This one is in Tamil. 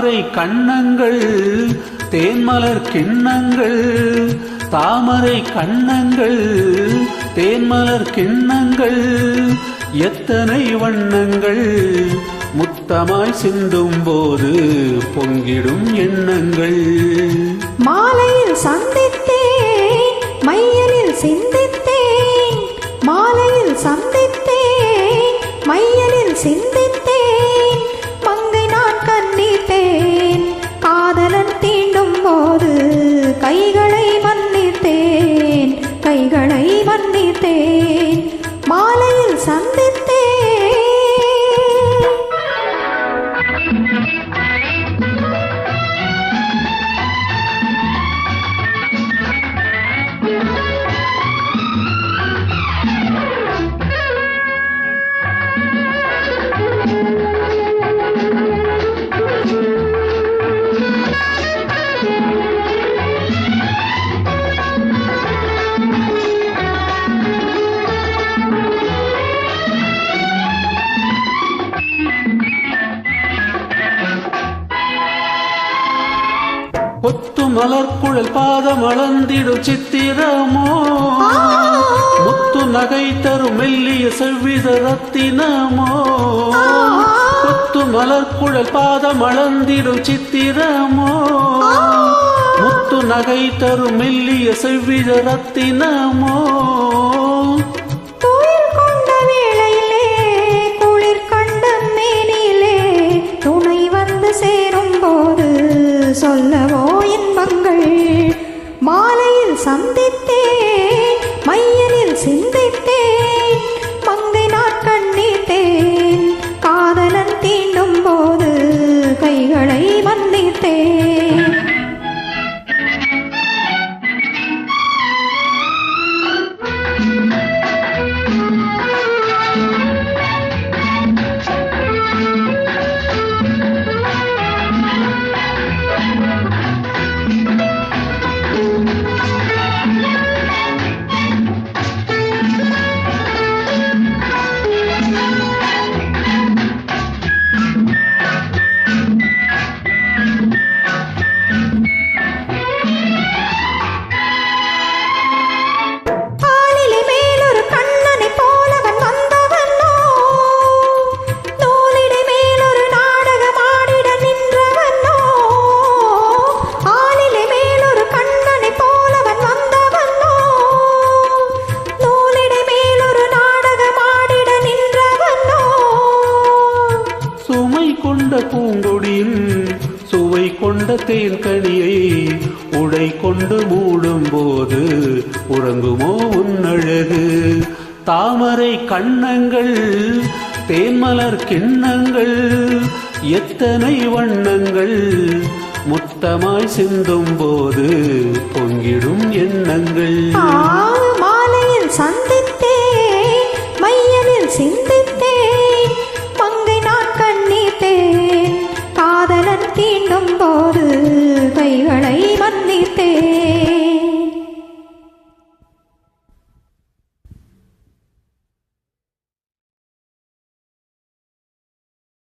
தாமரை கண்ணங்கள் தேன்மலர் கிண்ணங்கள், தாமரை கண்ணங்கள் தேன்மலர் கிண்ணங்கள், எத்தனை வண்ணங்கள் முத்தமாய் சிந்தும் போது பொங்கிடும் எண்ணங்கள். மாலையில் சந்தித்தேன் மையலில் சிந்தித்தேன், மாலையில் சந்தித்தேன் மையலில் சிந்தித்தேன், மங்கை நான் கண்ணித்தேன் காதலன் தீண்டும் போது கைகளை மன்னித்தேன், கைகளை மன்னித்தேன், மாலையில் சந்தித்தேன். கொத்து மலர்குழல் பாதம் அளந்திடு சித்திரமோ, முத்து நகை தரும் மெல்லிய செவ்வித ரத்தினமோ, கொத்து மலர்குழல் பாதம் அளந்திடு சித்திரமோ, முத்து நகை தரும் மெல்லிய செவ்வித ரத்தினமோ. சொல்லவோ இன்பங்கள், மாலையில் சந்தித்தேன் மையலில் சிந்தித்தேன், மங்கை நான் கண்ணித்தேன் காதலன் தீண்டும் போது கைகளை மன்னித்தேன். பூங்கொடியின் சுவை கொண்ட தேன்கனியை உடை கொண்டு மூடும் போது உறங்குமோ உன்னழகு. தாமரை கண்ணங்கள் தேன்மலர் கிண்ணங்கள், எத்தனை வண்ணங்கள் முத்தமாய் சிந்தும் போது பொங்கிடும் எண்ணங்கள். மாலையில் சந்தித்தேன் மையலில் சிந்தித்தேன், மங்கை நான் கண்ணித்தேன் காதலன் தீண்டும் போது கைகளை மன்னித்தேன்.